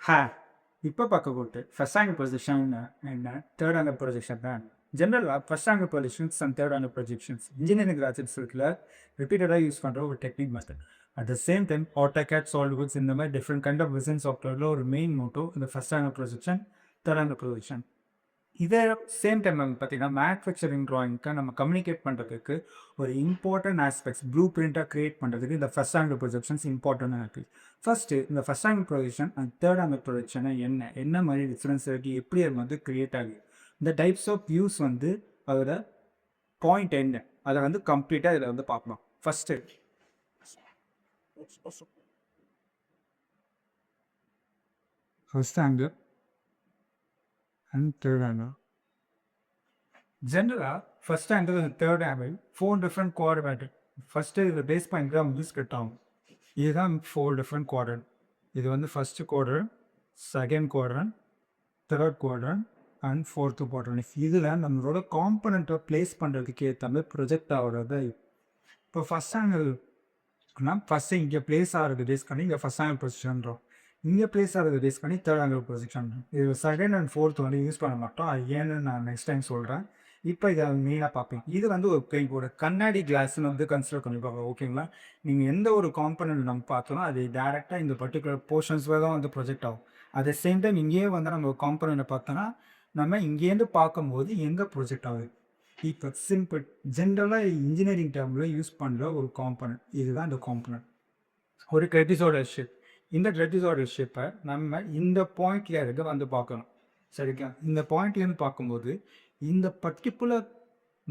ஹா இப்போ பார்க்கக்கூட்டு ஃபர்ஸ்ட் ஆங்கிள் ப்ரொஜெக்ஷன் என்ன தேர்ட் ஆங்கிள் ப்ரொஜெக்ஷன் தான் ஜென்ரலாக first angle projections and third angle projections engineering கிராஜுவேட்ஸில் ரிப்பீட்டடாக யூஸ் பண்ணுற ஒரு technique method. At the same time AutoCAD SolidWorks இந்த மாதிரி டிஃப்ரெண்ட் கைண்ட் ஆஃப் விசன் சாஃப்ட்வேரில் ஒரு மெயின் மோட்டோ இந்த first angle projection third angle projection. இதே சேம் டைம் வந்து பார்த்தீங்கன்னா மேனுஃபேக்சரிங் ட்ராயிங்க்கு நம்ம கம்யூனிகேட் பண்ணுறதுக்கு ஒரு இம்பார்ட்டன்ட் ஆஸ்பெக்ட்ஸ் ப்ளூ பிரிண்ட்டாக க்ரியேட் பண்ணுறதுக்கு இந்த ஃபர்ஸ்ட் ஆங்கிள் ப்ரொஜெக்ஷன்ஸ் இம்பார்ட்டண்டாக இருக்குது. ஃபர்ஸ்ட்டு இந்த first angle projection and third angle ப்ரொஜெக்ஷனை என்ன மாதிரி டிஃப்ரென்ஸ் இருக்குது, எப்படி அது வந்து க்ரியேட் ஆகுது, இந்த டைப்ஸ் ஆஃப் வியூஸ் வந்து அதோட பாயிண்ட் என்ன, அதை வந்து கம்ப்ளீட்டாக இதில் வந்து பார்க்கலாம். First first angle and third angle. ஜென்ரலாக first angle and third angle 4 different quadrant. First இது பேஸ் பாயிண்ட் தான் வந்து ஸ்கிரிட் ஆகும். இதுதான் 4 டிஃப்ரெண்ட் குவாட்ரண்ட். இது வந்து first quadrant, second quadrant, third quadrant and fourth quadrant. இதில் நம்மளோட காம்பனண்ட்டை ப்ளேஸ் பண்ணுறதுக்கு ஏற்ற மாதிரி ப்ரொஜெக்ட் ஆகிறது. இப்போ ஃபஸ்ட் ஆங்கிள்னா ஃபஸ்ட்டு இங்கே ப்ளேஸ் ஆகிறது பேஸ் பண்ணி இங்கே ஃபஸ்ட் ஆங்கிள் பொசிஷன்றோம், இங்கே ப்ளேஸ் ஆகிறது பேஸ் பண்ணி தேர்ட் ஆங்கிள் பொசிஷன். இது செகண்ட் அண்ட் ஃபோர்த் வந்து யூஸ் பண்ண மாட்டோம், அது ஏன்னு நான் நெக்ஸ்ட் டைம் சொல்கிறேன். இப்போ இதை மெயினாக பார்ப்பேன். இது வந்து ஒரு கண்ணாடி கிளாஸ்ன்னு வந்து கன்சிடர் பண்ணிப்பாங்க. ஓகேங்களா, நீங்கள் எந்த ஒரு காம்பனண்ட் நம்ம பார்த்தோம்னா அது டேரெக்டாக இந்த பர்டிகுலர் போர்ஷன்ஸில் தான் வந்து ப்ரொஜெக்ட் ஆகும். அட் த சேம் டைம் இங்கேயே வந்து நம்ம காம்பனண்ட்டை பார்த்தோன்னா நம்ம இங்கேருந்து பார்க்கும்போது எங்கே ப்ரொஜெக்ட் ஆகுது. இப்போ சிம்பிள் ஜென்ரலாக இன்ஜினியரிங் டேர்மில் யூஸ் பண்ணுற ஒரு காம்பனண்ட் இதுதான். இந்த காம்பனண்ட் ஒரு ட்ரெடிஸோட ஷேப். இந்த ட்ரெடிஸோட ஷேப்பை நம்ம இந்த பாயிண்ட்ல இருக்க வந்து பார்க்கணும். சரிங்களா, இந்த பாயிண்ட்லேருந்து பார்க்கும்போது இந்த பர்டிகுலர்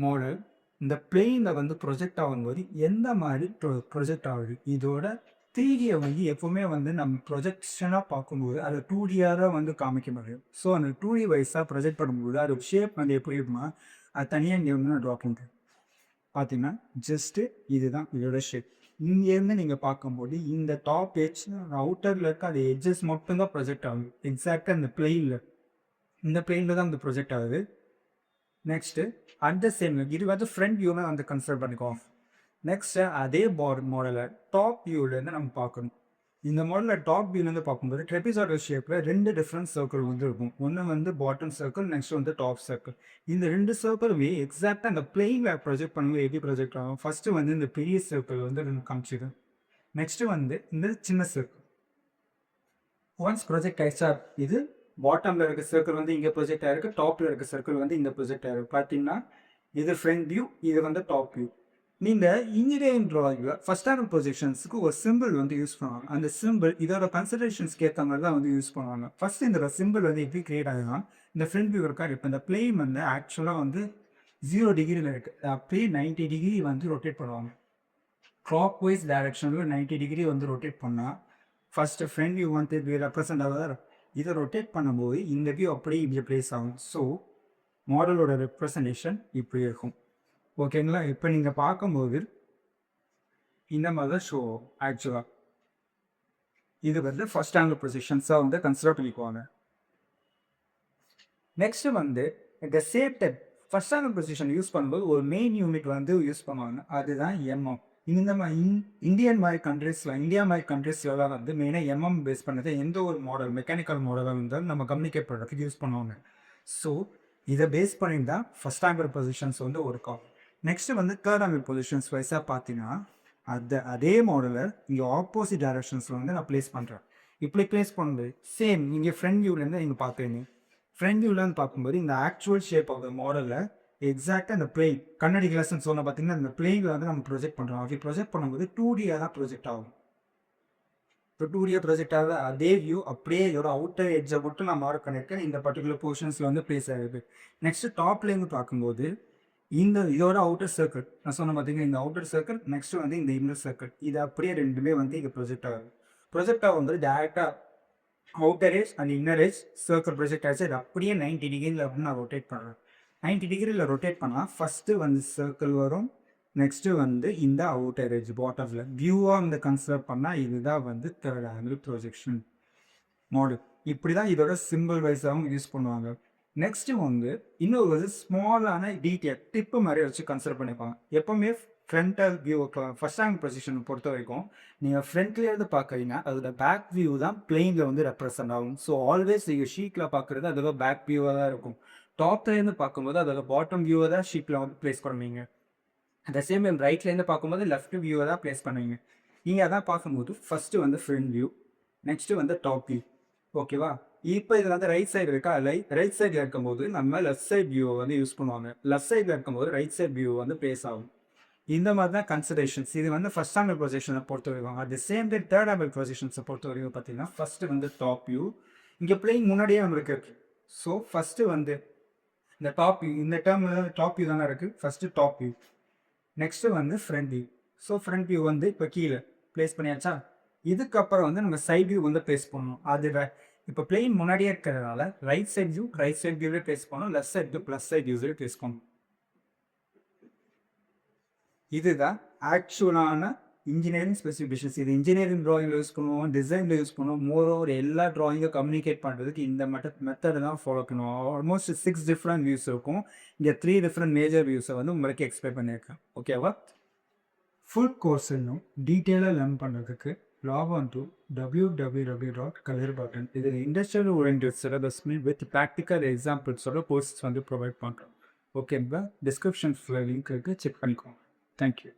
மாடல் இந்த பிளெயினில் வந்து ப்ரொஜெக்ட் ஆகும்போது எந்த மாதிரி ப்ரொஜெக்ட் ஆகுது, இதோட 3Dயை வந்து எப்போவுமே வந்து நம்ம ப்ரொஜெக்ஷனாக பார்க்கும்போது அதை 2Dயாக தான் வந்து காமிக்க முடியும். ஸோ அந்த 2D வைஸாக ப்ரொஜெக்ட் பண்ணும்போது அது ஷேப் வந்து எப்படி இருக்குமா, அது தனியாக இங்கே வந்து நான் ட்ரா பண்ணுறேன். பார்த்தீங்கன்னா ஜஸ்ட்டு இதுதான் இதோட ஷேப். இங்கேருந்து நீங்கள் பார்க்கும்போது இந்த டாப் எட்ஜ் அவுட்டரில் இருக்க அது எட்ஜஸ் மட்டும்தான் ப்ரொஜெக்ட் ஆகுது. எக்ஸாக்டாக இந்த பிளெயினில் தான் இந்த ப்ரொஜெக்ட் ஆகுது. நெக்ஸ்ட்டு அட் த சேம் இது வந்து ஃப்ரண்ட் வியூவில் வந்து கன்சிடர் பண்ணிக்குவோம். நெக்ஸ்ட்டு அதே மாடலை டாப் வியூவிலேருந்து நம்ம பார்க்கணும். இந்த மாடலில் டாப் வியூலேருந்து பார்க்கும்போது ட்ரெபிசாய்டல் ஷேப்பில் 2 டிஃப்ரெண்ட் சர்க்கிள் வந்து இருக்கும். ஒன்று வந்து பாட்டம் சர்க்கிள், நெக்ஸ்ட் வந்து டாப் சர்க்கிள். இந்த 2 சர்க்கிளுமே எக்ஸாக்டாக அந்த பிளெயினில் ப்ரொஜெக்ட் பண்ணும்போது எப்படி ப்ரொஜெக்ட் ஆகும். ஃபஸ்ட்டு வந்து இந்த பெரிய சர்க்கிள் வந்து காமிச்சிது. நெக்ஸ்ட்டு வந்து இந்த சின்ன சர்க்கிள் ஒன்ஸ் ப்ரொஜெக்ட் ஆயிடுச்சா, இது பாட்டமில் இருக்க சர்க்கிள் வந்து இங்கே ப்ரொஜெக்ட் ஆகிருக்கு, டாப்பில் இருக்க சர்க்கிள் வந்து இந்த ப்ரொஜெக்ட் ஆகிருக்கு. பார்த்தீங்கன்னா இது ஃப்ரண்ட் வியூ, இது வந்து டாப் வியூ. நீங்கள் இன்ஜினியரிங் ட்ராயிங்கில் ஃபஸ்ட் ஆங்கிள் ப்ரொஜெக்ஷன்ஸுக்கு ஒரு சிம்பிள் வந்து யூஸ் பண்ணுவாங்க. அந்த சிம்பிள் இதோட கன்சிடரேஷன்ஸ்க்கு ஏற்ற மாதிரி தான் வந்து யூஸ் பண்ணுவாங்க. ஃபஸ்ட்டு இந்த சிம்பிள் வந்து எப்படி கிரியேட் ஆகுதுன்னா, இந்த ஃப்ரண்ட் வியூ இருக்கா, இப்போ இந்த பிளேன் வந்து ஆக்சுவலாக வந்து 0 டிகிரியில் இருக்குது, அப்படியே 90 டிகிரி வந்து ரொட்டேட் பண்ணுவாங்க. கிளாக் வைஸ் டைரக்ஷனில் 90 டிகிரி வந்து ரொட்டேட் பண்ணால் ஃபஸ்ட்டு ஃப்ரண்ட் வியூ வந்து இப்படி ரெப்ரசென்ட் ஆகுது. இதை ரொட்டேட் பண்ணும்போது இந்த வியூ அப்படியே இப்படி பிளேஸ் ஆகும். ஸோ மாடலோட ரெப்ரசன்டேஷன் இப்படி இருக்கும். ஓகேங்களா, இப்போ நீங்கள் பார்க்கும்போது இந்த மாதிரி தான் ஷோ ஆக்சுவலாக இது வந்து ஃபர்ஸ்ட் ஆங்கிள் பொசிஷன்ஸாக வந்து கன்சிடர் பண்ணிக்குவாங்க. நெக்ஸ்ட்டு வந்து இந்த same type first angle position use பண்ணும்போது ஒரு மெயின் யூனிட் வந்து யூஸ் பண்ணுவாங்க, அதுதான் எம்எம். இந்த மாதிரி இந்தியா மாதிரி கண்ட்ரீஸ்லாம் வந்து மெயினாக எம்எம் பேஸ் பண்ணது எந்த ஒரு மாடல் மெக்கானிக்கல் மாடலாக இருந்தாலும் நம்ம கம்யூனிகேட் பண்ணுறதுக்கு யூஸ் பண்ணுவாங்க. ஸோ இதை பேஸ் பண்ணி தான் ஃபஸ்ட் ஆங்கிள் பொசிஷன்ஸ் வந்து ஒர்க் ஆகும். நெக்ஸ்ட்டு வந்து தேர்ட் ஆங்கிள் பொசிஷன்ஸ் வைஸாக பார்த்தீங்கன்னா அதே மாடலை இங்கே ஆப்போசிட் டைரக்ஷன்ஸில் வந்து நான் ப்ளேஸ் பண்ணுறேன். இப்படி ப்ளேஸ் பண்ணும்போது சேம் இங்கே ஃப்ரண்ட் வியூலேருந்து நீங்கள் பார்க்குறீங்க. ஃப்ரண்ட் வியூலேருந்து பார்க்கும்போது இந்த ஆக்சுவல் ஷேப் ஆஃப் த மாடலில் எக்ஸாக்டாக இந்த பிளேன் கண்ணாடி கிளாஸ்ன்னு சொன்ன பார்த்தீங்கன்னா இந்த பிளேனில் வந்து நம்ம ப்ரொஜெக்ட் பண்ணுறோம். அப்படி ப்ரொஜெக்ட் பண்ணும்போது 2Dயாக தான் ப்ரொஜெக்ட் ஆகும். இப்போ 2Dயாக ப்ரொஜெக்ட் ஆகுது. அதே வியூ அப்படியே இதோட அவுட்டர் எட்ஜை மட்டும் நான் மார்க் பண்ணியிருக்கேன், இந்த பர்டிகுலர் போர்ஷன்ஸில் வந்து ப்ளேஸ் ஆகுது. நெக்ஸ்ட்டு டாப்லேருந்து பார்க்கும்போது இதோட அவுட்டர் சர்க்கிள் நான் சொன்ன பார்த்தீங்கன்னா இந்த அவுட்டர் சர்க்கிள், நெக்ஸ்ட்டு வந்து இந்த இன்னர் சர்க்கிள், இது அப்படியே ரெண்டுமே வந்து இங்கே ப்ரொஜெக்ட் ஆகுது. ப்ரொஜெக்ட் ஆகும்போது டேரெக்டாக outer edge and inner edge circle project ஆகிடுச்சு. இது அப்படியே 90 டிகிரியில் அப்படின்னு நான் ரொட்டேட் பண்ணுறேன். 90 டிகிரியில் ரொட்டேட் பண்ணால் ஃபஸ்ட்டு வந்து சர்க்கிள் வரும், நெக்ஸ்ட்டு வந்து இந்த அவுட்டர் எட்ஜ் பாட்டமில் வியூவாக இந்த கன்சிடர் பண்ணால் இதுதான் வந்து தேர்ட் ஆங்கிள் ப்ரொஜெக்ஷன் மாடல். இப்படி தான் இதோட சிம்பிள் வைஸாகவும் யூஸ் பண்ணுவாங்க. நெக்ஸ்ட்டு வந்து இன்னொரு ஸ்மாலான டீட்டெயில் டிப்பு மாதிரி வச்சு கன்சிடர் பண்ணிப்பாங்க. எப்போவுமே frontal view first angle position பொறுத்த வரைக்கும் நீங்கள் ஃப்ரண்ட்லேருந்து பார்க்குறீங்க அதோட பேக் வியூ தான் பிளெயினில் வந்து ரெப்ரசன்ட் ஆகும். ஸோ ஆல்வேஸ் நீங்கள் ஷீட்டில் பார்க்குறது அதோட பேக் வியூவாக தான் இருக்கும். டாப்லேருந்து பார்க்கும்போது அதோட பாட்டம் வியூவை தான் ஷீட்டில் வந்து ப்ளேஸ் பண்ணுவீங்க. அட் த சேம் டைம் ரைட்லேருந்து பார்க்கும்போது லெஃப்ட் வியூவை தான் ப்ளேஸ் பண்ணுவீங்க. நீங்கள் அதான் பார்க்கும்போது ஃபஸ்ட்டு வந்து ஃப்ரண்ட் வியூ, நெக்ஸ்ட்டு வந்து டாப் வியூ. ஓகேவா? இப்போ இது வந்து ரைட் சைடு இருக்கா, ரைட் சைடில் இருக்கும்போது நம்ம லெஃப்ட் சைட் வியூவை வந்து யூஸ் பண்ணுவாங்க. லெஃப்ட் சைடில் இருக்கும்போது ரைட் சைட் வியூ வந்து ப்ளேஸ் ஆகும். இந்த மாதிரி தான் கன்சிடரேஷன்ஸ். இது வந்து ஃபர்ஸ்ட் ஆங்கிள் பொசிஷனை பொறுத்த வரைக்கும். At the same time third angle பொசிஷன்ஸை பொறுத்த வரைக்கும் பார்த்தீங்கன்னா ஃபஸ்ட்டு வந்து டாப் வியூ. இங்கே பிளேயிங் முன்னாடியே நம்மளுக்கு இருக்குது. ஸோ ஃபஸ்ட்டு வந்து இந்த டாப் வியூ, இந்த டேர்ம் டாப் வியூ தானே இருக்குது. ஃபஸ்ட்டு டாப் வியூ, நெக்ஸ்ட்டு வந்து front view. So front view வந்து இப்போ கீழே ப்ளேஸ் பண்ணியாச்சா. இதுக்கப்புறம் வந்து நம்ம சைட் வியூ வந்து ப்ளேஸ் பண்ணணும். அது இப்போ பிளேன் முன்னாடியே இருக்கிறதுனால ரைட் சைட் வியூவே ப்ளேஸ் பண்ணணும், left side view plus side வியூவே ப்ளேஸ் பண்ணணும். இதுதான் ஆக்சுவலான இன்ஜினியரிங் ஸ்பெசிஃபிகேஷன்ஸ். இது இன்ஜினியரிங் ட்ராயிங்கில் யூஸ் பண்ணுவோம், டிசைனில் யூஸ் பண்ணுவோம். மோரோவர் எல்லா ட்ராயிங்கை கம்யூனிகேட் பண்ணுறதுக்கு இந்த மெத்தடு தான் ஃபாலோ பண்ணுவோம். ஆல்மோஸ்ட் 6 டிஃப்ரெண்ட் வியூஸ் இருக்கும். இங்கே 3 டிஃப்ரெண்ட் மேஜர் வியூஸை வந்து உங்களுக்கு எக்ஸ்பிளைன் பண்ணியிருக்கேன். ஓகேவா? ஃபுல் கோர்ஸ் இன்னும் டீட்டெயிலாக லேர்ன் பண்ணுறதுக்கு லாக் ஆன் டு www.colorbutton. இதில் industrial oriented syllabus with practical எக்ஸாம்பிள்ஸோட கோர்ஸ் வந்து ப்ரொவைட் பண்ணுறோம். ஓகேங்களா? டிஸ்கிரிப்ஷன்ஸில் லிங்க் இருக்குது, செக் பண்ணிக்கோங்க. தேங்க்யூ.